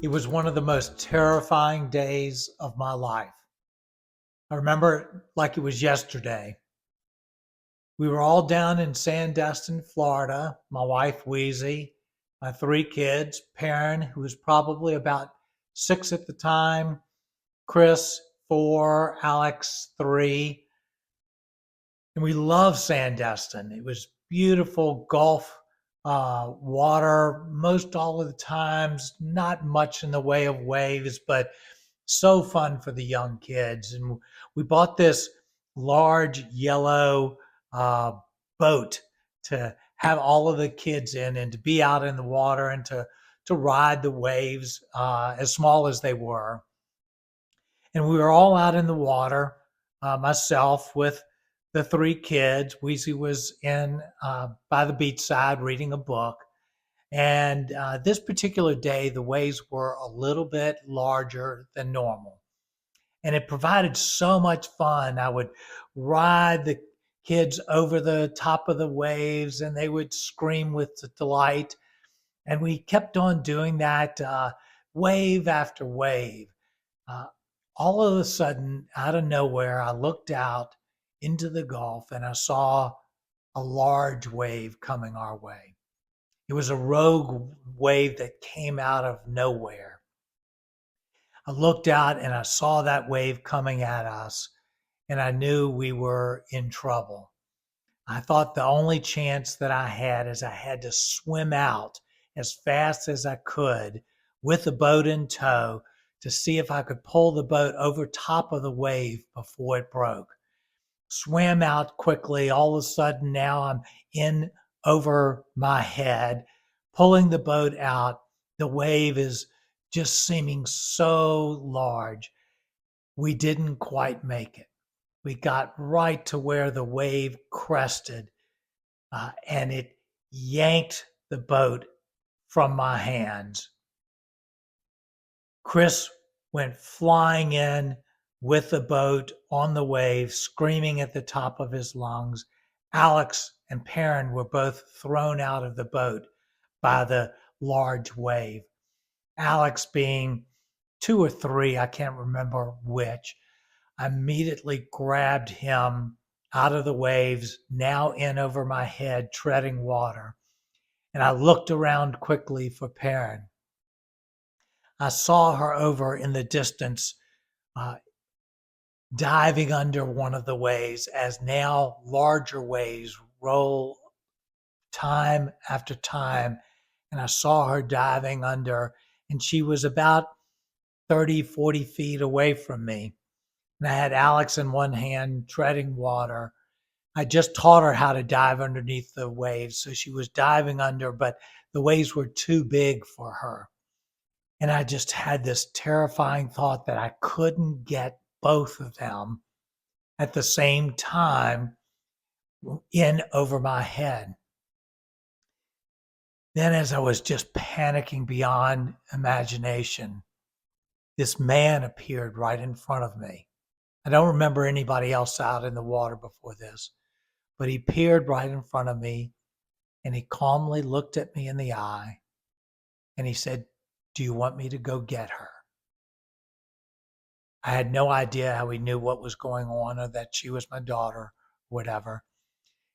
It was one of the most terrifying days of my life. I remember it like it was yesterday. We were all down in Sandestin, Florida. My wife, Wheezy, my three kids, Perrin, who was probably about 6 at the time, Chris, 4, Alex, 3. And we loved Sandestin. It was beautiful Gulf water most all of the times, not much in the way of waves, but so fun for the young kids. And we bought this large yellow uh, boat to have all of the kids in and to be out in the water and to ride the waves, as small as they were. And we were all out in the water, myself with the three kids. Weezy was in by the beachside reading a book. And this particular day, the waves were a little bit larger than normal. And it provided so much fun. I would ride the kids over the top of the waves and they would scream with delight. And we kept on doing that wave after wave. Uh, all of a sudden, out of nowhere, I looked out into the Gulf and I saw a large wave coming our way. It was a rogue wave that came out of nowhere. I looked out and I saw that wave coming at us, and I knew we were in trouble. I thought the only chance that I had is I had to swim out as fast as I could with the boat in tow to see if I could pull the boat over top of the wave before it broke. Swam out quickly. All of a sudden, now I'm in over my head, pulling the boat out. The wave is just seeming so large. We didn't quite make it. We got right to where the wave crested, and it yanked the boat from my hands. Chris went flying in with the boat on the wave, screaming at the top of his lungs. Alex and Perrin were both thrown out of the boat by the large wave. Alex being 2 or 3, I can't remember which. I immediately grabbed him out of the waves, now in over my head, treading water. And I looked around quickly for Perrin. I saw her over in the distance, uh, diving under one of the waves as now larger waves roll time after time. And I saw her diving under, and she was about 30, 40 feet away from me. And I had Alex in one hand treading water. I just taught her how to dive underneath the waves. So she was diving under, but the waves were too big for her. And I just had this terrifying thought that I couldn't get both of them at the same time in over my head. Then, as I was just panicking beyond imagination, this man appeared right in front of me. I don't remember anybody else out in the water before this, but he appeared right in front of me and he calmly looked at me in the eye and he said, "Do you want me to go get her?" I had no idea how he knew what was going on or that she was my daughter or whatever.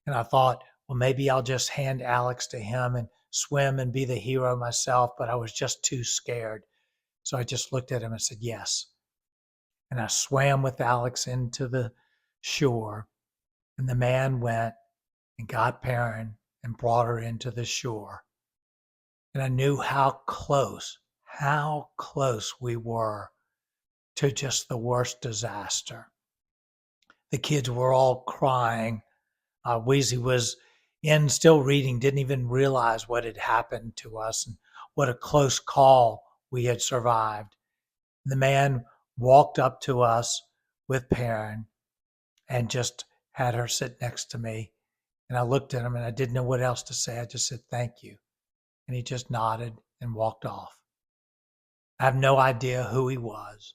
And I thought, well, maybe I'll just hand Alex to him and swim and be the hero myself, but I was just too scared. So I just looked at him and said, yes. And I swam with Alex into the shore. And the man went and got Perrin and brought her into the shore. And I knew how close we were to just the worst disaster. The kids were all crying. Wheezy was in still reading, didn't even realize what had happened to us and what a close call we had survived. The man walked up to us with Perrin and just had her sit next to me. And I looked at him and I didn't know what else to say. I just said, thank you. And he just nodded and walked off. I have no idea who he was.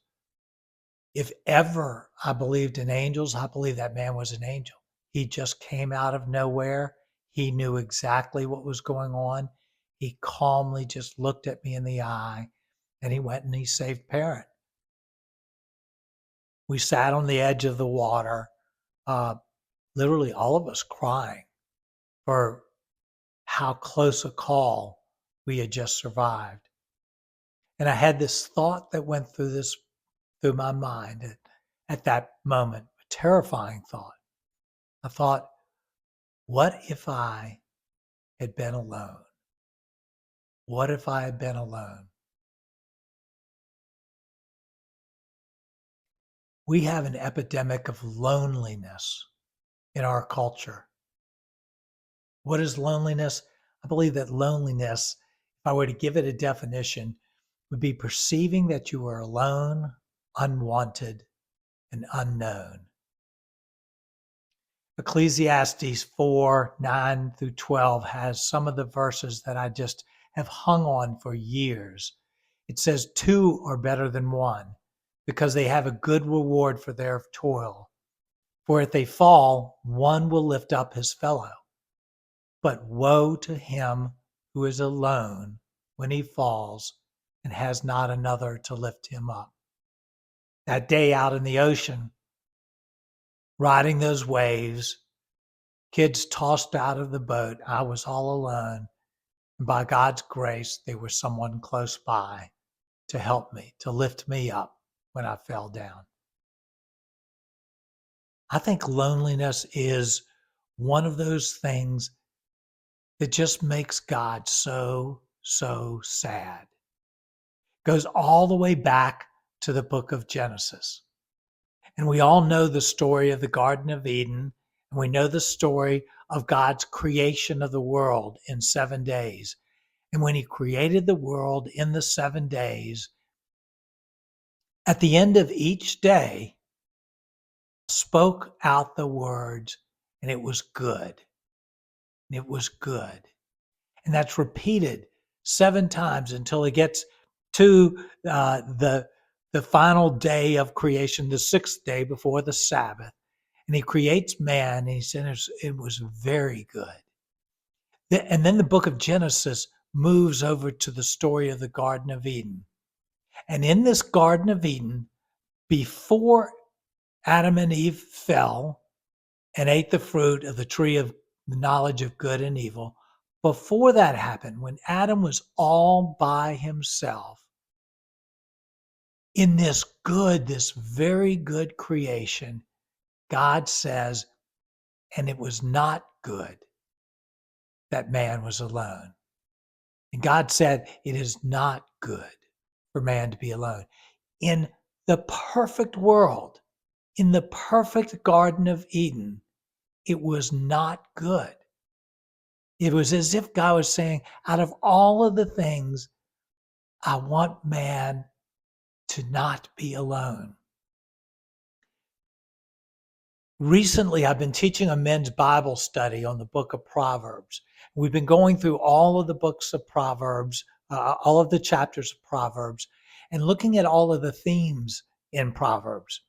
If ever I believed in angels, I believe that man was an angel. He just came out of nowhere. He knew exactly what was going on. He calmly just looked at me in the eye and he went and he saved Parent. We sat on the edge of the water, uh, literally all of us crying for how close a call we had just survived. And I had this thought that went through my mind at that moment, a terrifying thought. I thought, what if I had been alone? What if I had been alone? We have an epidemic of loneliness in our culture. What is loneliness? I believe that loneliness, if I were to give it a definition, would be perceiving that you are alone, unwanted, and unknown. Ecclesiastes 4:9-12 has some of the verses that I just have hung on for years. It says, two are better than one because they have a good reward for their toil. For if they fall, one will lift up his fellow. But woe to him who is alone when he falls and has not another to lift him up. That day out in the ocean, riding those waves, kids tossed out of the boat, I was all alone. And by God's grace, there was someone close by to help me, to lift me up when I fell down. I think loneliness is one of those things that just makes God so, so sad. Goes all the way back to the book of Genesis. And we all know the story of the Garden of Eden, and we know the story of God's creation of the world in 7 days. And when he created the world in the 7 days, at the end of each day, spoke out the words, and it was good. And it was good. And that's repeated 7 times until it gets to the final day of creation, the 6th day before the Sabbath. And he creates man, and he said it was very good. And then the book of Genesis moves over to the story of the Garden of Eden. And in this Garden of Eden, before Adam and Eve fell and ate the fruit of the tree of the knowledge of good and evil, before that happened, when Adam was all by himself, in this very good creation, God says, and it was not good that man was alone. And God said, it is not good for man to be alone. In the perfect world, in the perfect Garden of Eden, it was not good. It was as if God was saying, out of all of the things, I want man to not be alone. Recently, I've been teaching a men's Bible study on the book of Proverbs. We've been going through all of the books of Proverbs, all of the chapters of Proverbs, and looking at all of the themes in Proverbs.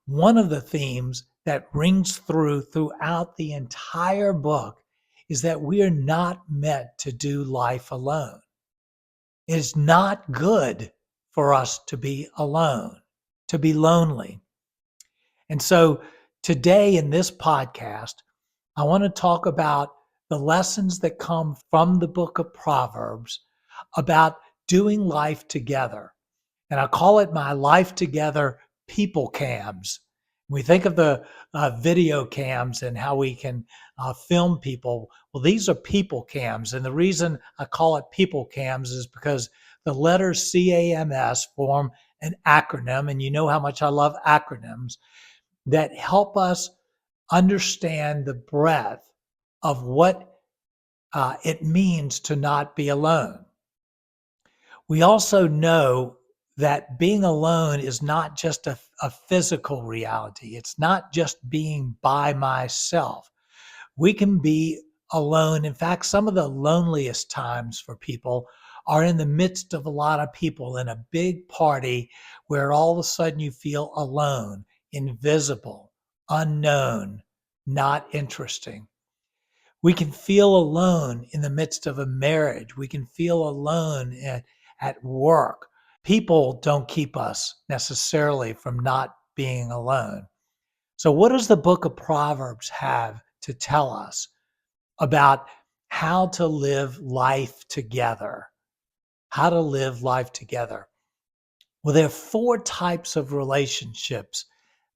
One of the themes that rings throughout the entire book is that we are not meant to do life alone. It is not good for us to be alone, to be lonely. And so today in this podcast, I want to talk about the lessons that come from the book of Proverbs about doing life together. And I call it my Life Together people cams. We think of the video cams and how we can film people. Well, these are people cams. And the reason I call it people cams is because the letters CAMS form an acronym. And you know how much I love acronyms that help us understand the breadth of what it means to not be alone. We also know that being alone is not just a physical reality. It's not just being by myself. We can be alone. In fact, some of the loneliest times for people are in the midst of a lot of people in a big party where all of a sudden you feel alone, invisible, unknown, not interesting. We can feel alone in the midst of a marriage. We can feel alone at work. People don't keep us necessarily from not being alone. So, what does the book of Proverbs have to tell us about how to live life together? How to live life together? Well, there are four types of relationships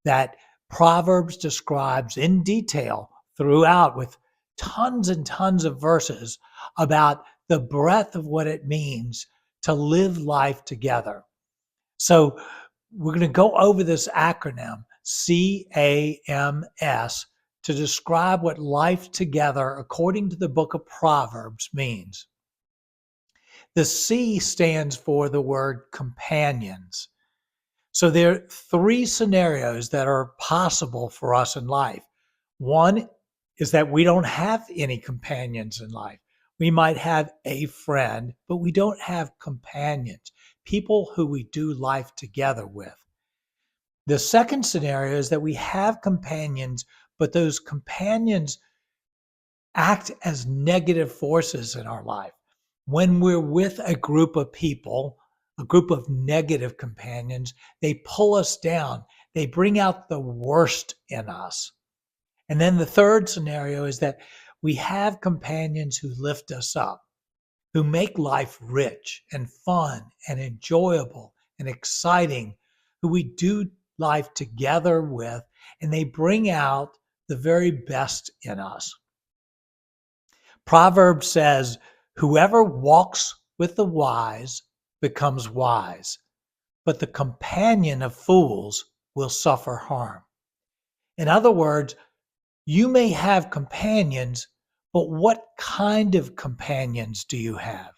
that Proverbs describes in detail throughout, with tons and tons of verses about the breadth of what it means to live life together. So we're going to go over this acronym CAMS to describe what life together, according to the book of Proverbs, means. The C stands for the word companions. So there are three scenarios that are possible for us in life. One is that we don't have any companions in life. We might have a friend, but we don't have companions, people who we do life together with. The second scenario is that we have companions, but those companions act as negative forces in our life. When we're with a group of people, a group of negative companions, they pull us down. They bring out the worst in us. And then the third scenario is that we have companions who lift us up, who make life rich and fun and enjoyable and exciting, who we do life together with, and they bring out the very best in us. Proverbs says, whoever walks with the wise becomes wise, but the companion of fools will suffer harm. In other words, you may have companions, but what kind of companions do you have?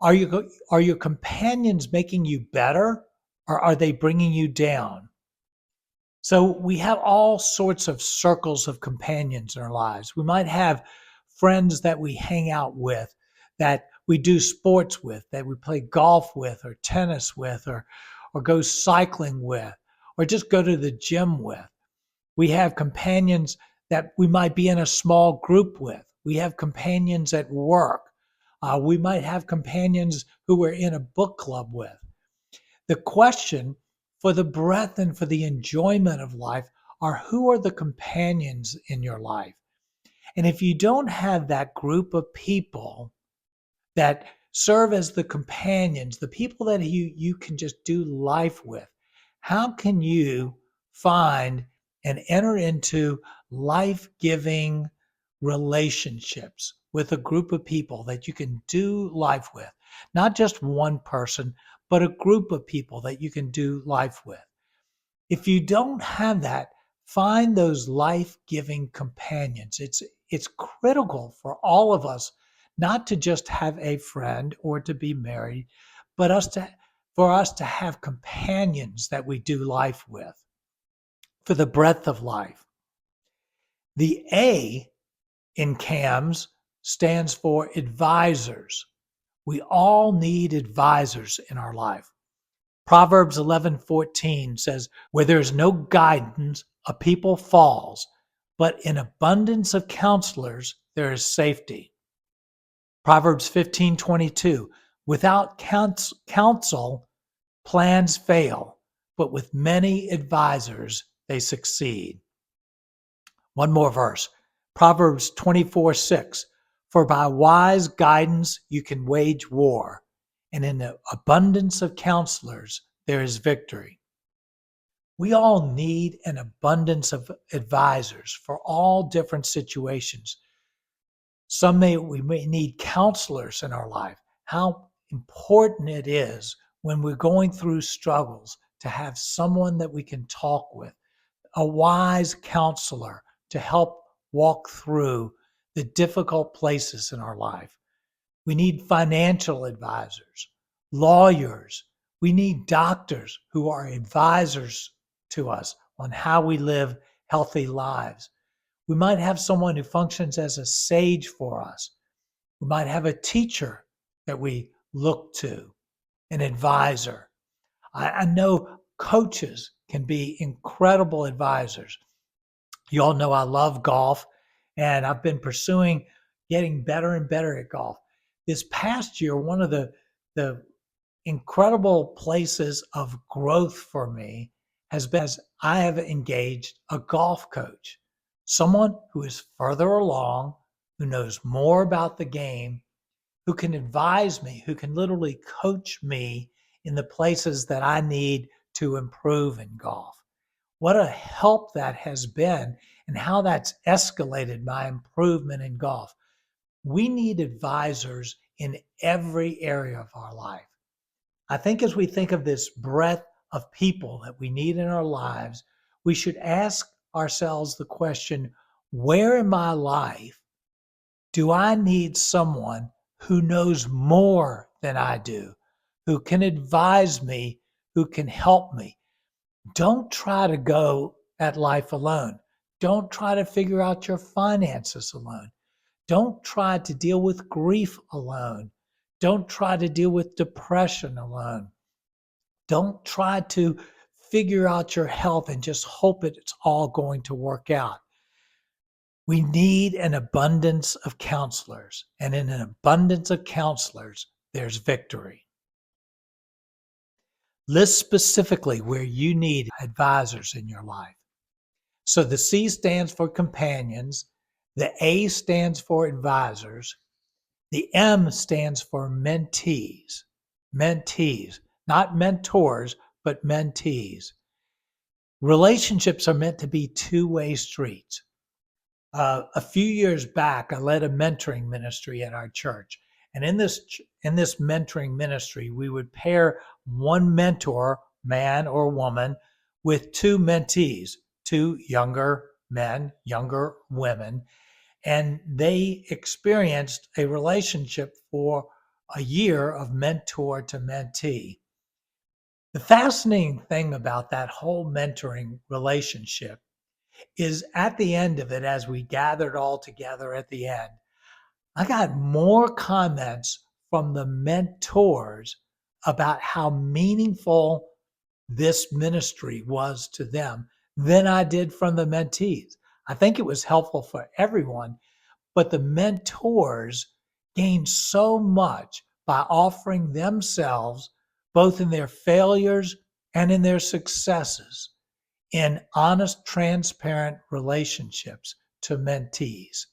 Are your companions making you better, or are they bringing you down? So we have all sorts of circles of companions in our lives. We might have friends that we hang out with, that we do sports with, that we play golf with, or tennis with, or go cycling with, or just go to the gym with. We have companions that we might be in a small group with. We have companions at work. We might have companions who we're in a book club with. The question for the breadth and for the enjoyment of life are, who are the companions in your life? And if you don't have that group of people that serve as the companions, the people that you can just do life with, how can you find and enter into life-giving relationships with a group of people that you can do life with? Not just one person, but a group of people that you can do life with. If you don't have that, find those life-giving companions. It's critical for all of us not to just have a friend or to be married, but for us to have companions that we do life with for the breadth of life. The A in CAMS stands for advisors. We all need advisors in our life. Proverbs 11:14 says, where there is no guidance, a people falls, but in abundance of counselors, there is safety. Proverbs 15:22, without counsel, plans fail, but with many advisors, they succeed. One more verse, Proverbs 24:6, for by wise guidance you can wage war, and in the abundance of counselors there is victory. We all need an abundance of advisors for all different situations. We may need counselors in our life. How important it is when we're going through struggles to have someone that we can talk with, a wise counselor to help walk through the difficult places in our life. We need financial advisors, lawyers. We need doctors who are advisors to us on how we live healthy lives. We might have someone who functions as a sage for us. We might have a teacher that we look to, an advisor. I know coaches can be incredible advisors. You all know I love golf, and I've been pursuing getting better and better at golf. This past year, one of the incredible places of growth for me has been as I have engaged a golf coach, someone who is further along, who knows more about the game, who can advise me, who can literally coach me in the places that I need to improve in golf. What a help that has been, and how that's escalated my improvement in golf. We need advisors in every area of our life. I think as we think of this breadth of people that we need in our lives, we should ask ourselves the question, where in my life do I need someone who knows more than I do, who can advise me, who can help me? Don't try to go at life alone. Don't try to figure out your finances alone. Don't try to deal with grief alone. Don't try to deal with depression alone. Don't try to figure out your health and just hope it's all going to work out. We need an abundance of counselors, and in an abundance of counselors, there's victory. List specifically where you need advisors in your life. So the C stands for companions, the A stands for advisors, the M stands for mentees. Mentees, not mentors, but mentees. Relationships are meant to be two-way streets. A few years back, I led a mentoring ministry at our church, and in this mentoring ministry, we would pair one mentor, man or woman, with two mentees, two younger men, younger women, and they experienced a relationship for a year of mentor to mentee. The fascinating thing about that whole mentoring relationship is at the end of it, as we gathered all together at the end, I got more comments from the mentors about how meaningful this ministry was to them than I did from the mentees. I think it was helpful for everyone, but the mentors gained so much by offering themselves, both in their failures and in their successes, in honest, transparent relationships to mentees.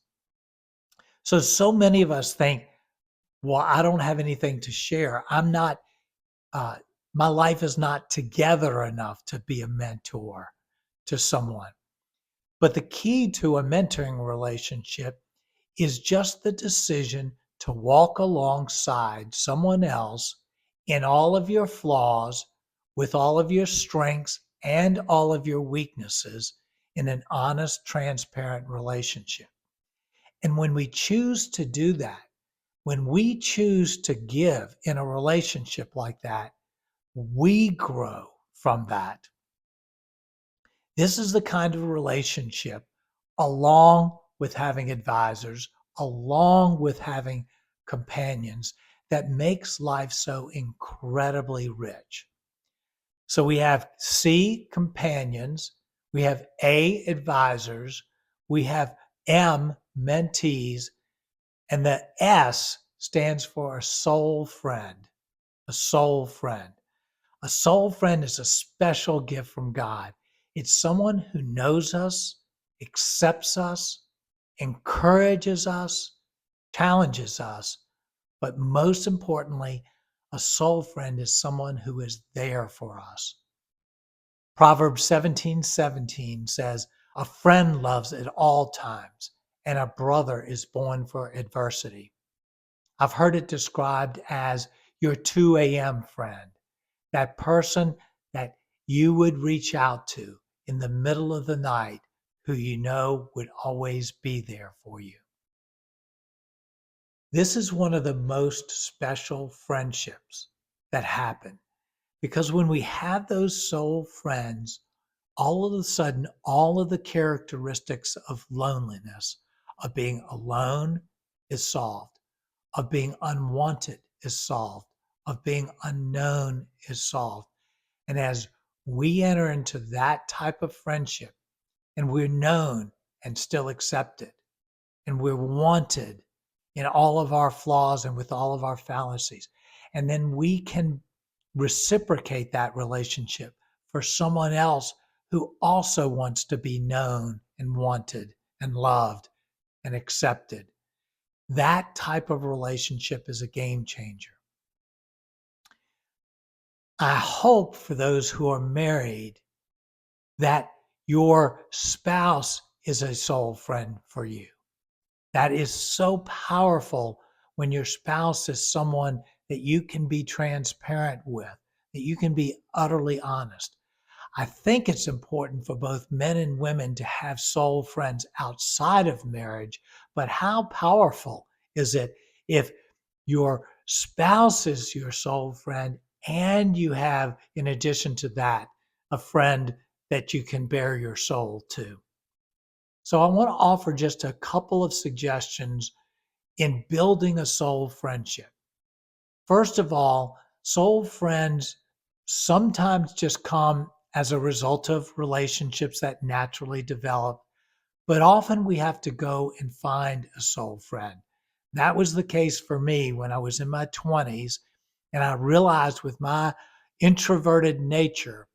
So many of us think, well, I don't have anything to share. I'm not, my life is not together enough to be a mentor to someone. But the key to a mentoring relationship is just the decision to walk alongside someone else in all of your flaws, with all of your strengths and all of your weaknesses, in an honest, transparent relationship. And when we choose to do that, when we choose to give in a relationship like that, we grow from that. This is the kind of relationship, along with having advisors, along with having companions, that makes life so incredibly rich. So we have C, companions, we have A, advisors, we have M, mentees, and the S stands for a soul friend. A soul friend. A soul friend is a special gift from God. It's someone who knows us, accepts us, encourages us, challenges us, but most importantly, a soul friend is someone who is there for us. Proverbs 17:17 says, "A friend loves at all times, and a brother is born for adversity." I've heard it described as your 2 a.m. friend, that person that you would reach out to in the middle of the night, who you know would always be there for you. This is one of the most special friendships that happen, because when we have those soul friends, all of a sudden, all of the characteristics of loneliness, of being alone, is solved, of being unwanted is solved, of being unknown is solved. And as we enter into that type of friendship, and we're known and still accepted, and we're wanted in all of our flaws and with all of our fallacies, and then we can reciprocate that relationship for someone else who also wants to be known and wanted and loved and accepted. That type of relationship is a game changer. I hope for those who are married that your spouse is a soul friend for you. That is so powerful when your spouse is someone that you can be transparent with, that you can be utterly honest. I think it's important for both men and women to have soul friends outside of marriage, but how powerful is it if your spouse is your soul friend and you have, in addition to that, a friend that you can bare your soul to? So I want to offer just a couple of suggestions in building a soul friendship. First of all, soul friends sometimes just come as a result of relationships that naturally develop, but often we have to go and find a soul friend. That was the case for me when I was in my 20s, and I realized with my introverted nature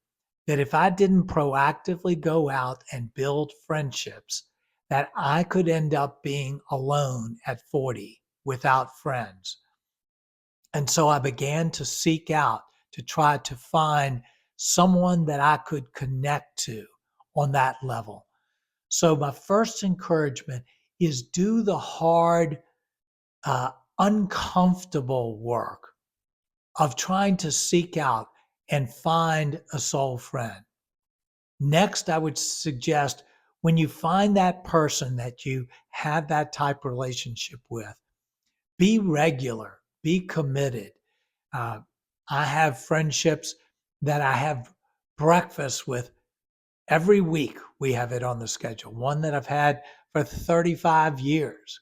that if I didn't proactively go out and build friendships, that I could end up being alone at 40 without friends. And so I began to seek out to try to find someone that I could connect to on that level. So my first encouragement is do the hard, uh, uncomfortable work of trying to seek out and find a soul friend. Next, I would suggest when you find that person that you have that type of relationship with, be regular, be committed. Uh, I have friendships that I have breakfast with every week. We have it on the schedule. One that I've had for 35 years,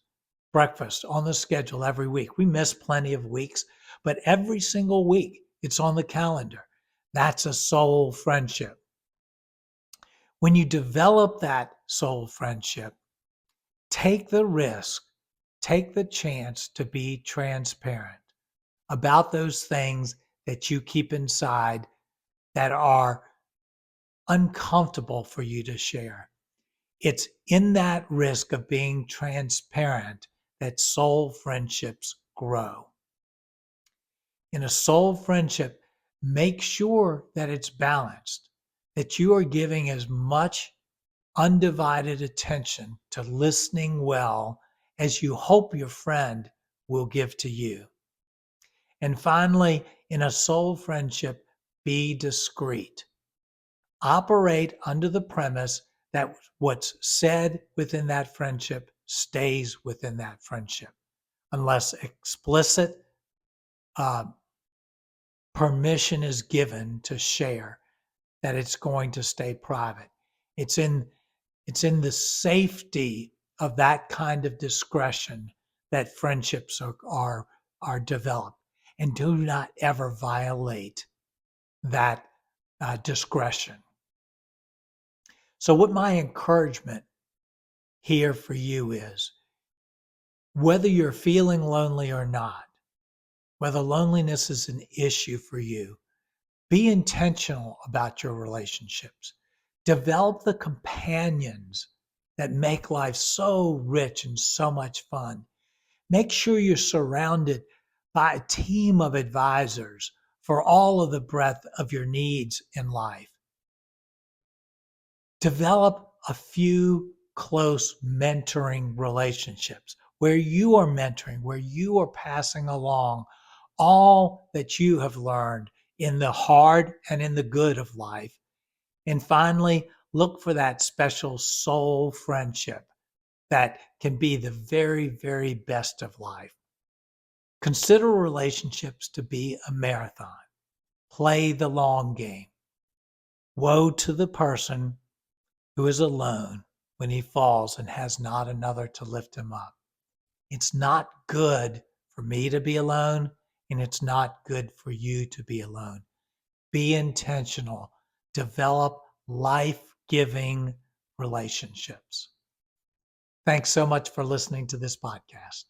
breakfast on the schedule every week. We miss plenty of weeks, but every single week it's on the calendar. That's a soul friendship. When you develop that soul friendship, take the risk, take the chance to be transparent about those things that you keep inside that are uncomfortable for you to share. It's in that risk of being transparent that soul friendships grow. In a soul friendship, make sure that it's balanced, that you are giving as much undivided attention to listening well as you hope your friend will give to you. And finally, in a soul friendship, be discreet. Operate under the premise that what's said within that friendship stays within that friendship, unless explicit permission is given to share, that it's going to stay private. It's in the safety of that kind of discretion that friendships are developed, and do not ever violate that discretion. So, what my encouragement here for you is, whether you're feeling lonely or not, whether loneliness is an issue for you, be intentional about your relationships. Develop the companions that make life so rich and so much fun. Make sure you're surrounded by a team of advisors for all of the breadth of your needs in life. Develop a few close mentoring relationships where you are mentoring, where you are passing along all that you have learned in the hard and in the good of life. And finally, look for that special soul friendship that can be the very, very best of life. Consider relationships to be a marathon. Play the long game. Woe to the person who is alone when he falls and has not another to lift him up. It's not good for me to be alone, and it's not good for you to be alone. Be intentional. Develop life-giving relationships. Thanks so much for listening to this podcast.